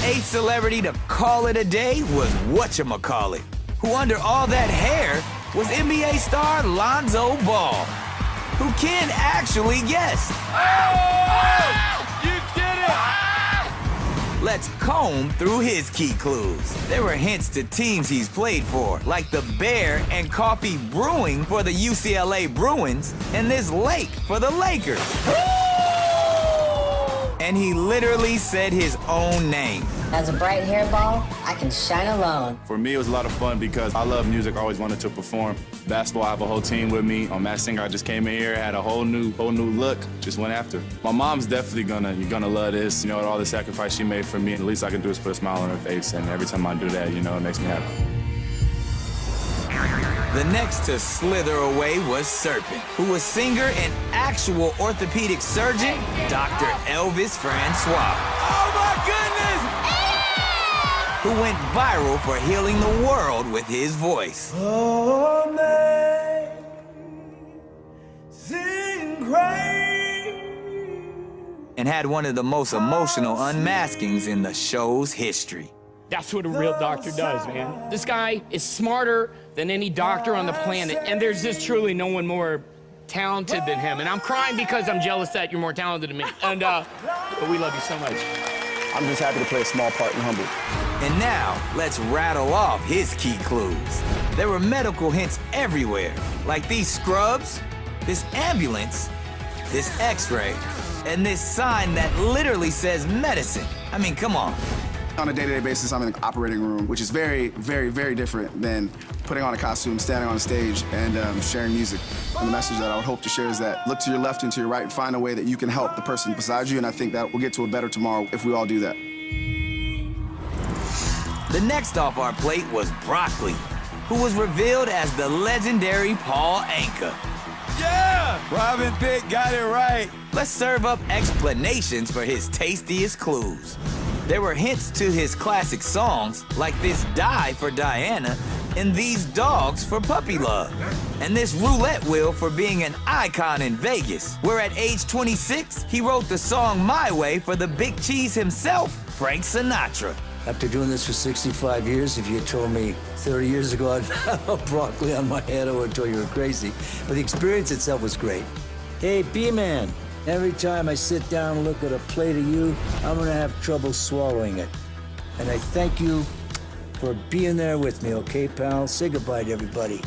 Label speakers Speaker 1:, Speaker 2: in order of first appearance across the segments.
Speaker 1: eighth celebrity to call it a day was whatchamacallit, who under all that hair was NBA star Lonzo Ball, who Ken actually guessed.
Speaker 2: Oh! You did it!
Speaker 1: Let's comb through his key clues. There were hints to teams he's played for, like the Bear and Coffee Brewing for the UCLA Bruins, and this lake for the Lakers. And he literally said his own name.
Speaker 3: As a bright hairball, I can shine alone.
Speaker 4: For me, it was a lot of fun because I love music. I always wanted to perform. Basketball, I have a whole team with me. On Masked Singer, I just came in here, had a whole new look, just went after. My mom's definitely you're gonna love this. You know, all the sacrifice she made for me. The least I can do is put a smile on her face, and every time I do that, you know, it makes me happy.
Speaker 1: The next to slither away was Serpent, who was singer and actual orthopedic surgeon, Dr. Elvis Francois.
Speaker 2: Oh my goodness!
Speaker 1: Who went viral for healing the world with his voice. And had one of the most emotional unmaskings in the show's history.
Speaker 5: That's what a real doctor does, man. This guy is smarter than any doctor on the planet, and there's just truly no one more talented than him. And I'm crying because I'm jealous that you're more talented than me. And but we love you so much.
Speaker 4: I'm just happy to play a small part in Humble.
Speaker 1: And now, let's rattle off his key clues. There were medical hints everywhere, like these scrubs, this ambulance, this x-ray, and this sign that literally says medicine. I mean, come on.
Speaker 6: On a day-to-day basis, I'm in the operating room, which is very, very, very different than putting on a costume, standing on a stage, and sharing music. And the message that I would hope to share is that look to your left and to your right and find a way that you can help the person beside you, and I think that we'll get to a better tomorrow if we all do that.
Speaker 1: The next off our plate was Broccoli, who was revealed as the legendary Paul Anka.
Speaker 2: Yeah! Robin Thicke got it right.
Speaker 1: Let's serve up explanations for his tastiest clues. There were hints to his classic songs, like this Die for Diana and these dogs for puppy love, and this roulette wheel for being an icon in Vegas, where at age 26, he wrote the song My Way for the Big Cheese himself, Frank Sinatra.
Speaker 7: After doing this for 65 years, if you had told me 30 years ago I'd have a broccoli on my head, I would have told you were crazy. But the experience itself was great. Hey, B-Man, every time I sit down and look at a plate of you, I'm gonna have trouble swallowing it. And I thank you for being there with me, okay, pal? Say goodbye to everybody.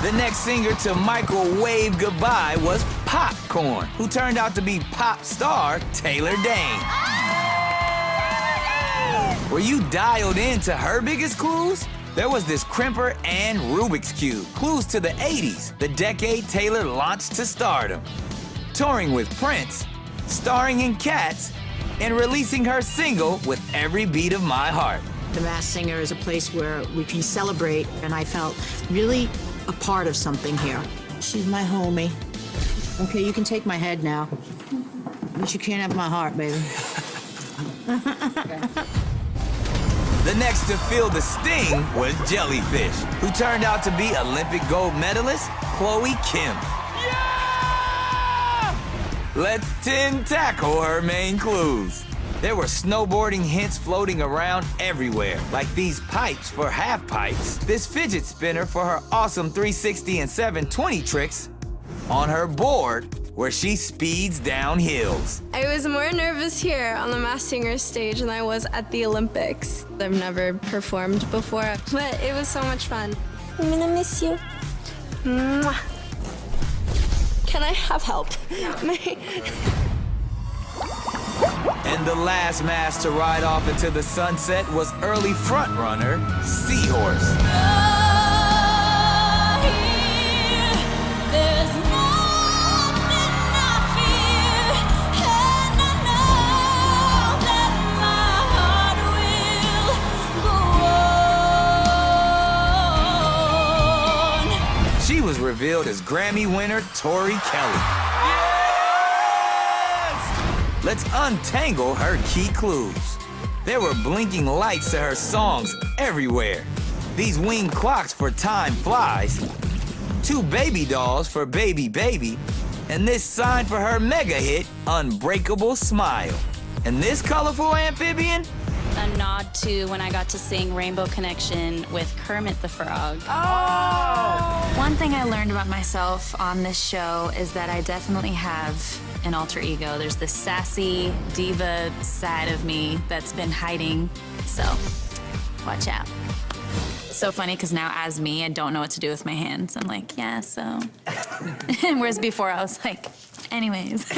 Speaker 1: The next singer to microwave goodbye was Popcorn, who turned out to be pop star Taylor Dayne. Were you dialed into her biggest clues? There was this crimper and Rubik's Cube, clues to the 80s, the decade Taylor launched to stardom. Touring with Prince, starring in Cats, and releasing her single With Every Beat of My Heart.
Speaker 8: The Masked Singer is a place where we can celebrate, and I felt really a part of something here. She's my homie. Okay, you can take my head now, but you can't have my heart, baby.
Speaker 1: The next to feel the sting was Jellyfish, who turned out to be Olympic gold medalist Chloe Kim.
Speaker 2: Yeah!
Speaker 1: Let's tackle her main clues. There were snowboarding hints floating around everywhere, like these pipes for half pipes, this fidget spinner for her awesome 360 and 720 tricks, on her board where she speeds down hills.
Speaker 9: I was more nervous here on the Masked Singer stage than I was at the Olympics. I've never performed before, but it was so much fun. I'm gonna miss you. Mwah. Can I have help?
Speaker 1: And the last mask to ride off into the sunset was early frontrunner, Seahorse. She was revealed as Grammy winner Tori Kelly.
Speaker 2: Yes!
Speaker 1: Let's untangle her key clues. There were blinking lights to her songs everywhere. These winged clocks for Time Flies, 2 baby dolls for Baby Baby, And this sign for her mega hit, Unbreakable Smile. And this colorful amphibian?
Speaker 10: A nod to when I got to sing Rainbow Connection with Kermit the Frog.
Speaker 11: One thing I learned about myself on this show is that I definitely have an alter ego. There's this sassy diva side of me that's been hiding, so watch out. So funny because now as me, I don't know what to do with my hands. I'm like, yeah, so. Whereas before I was like, anyways.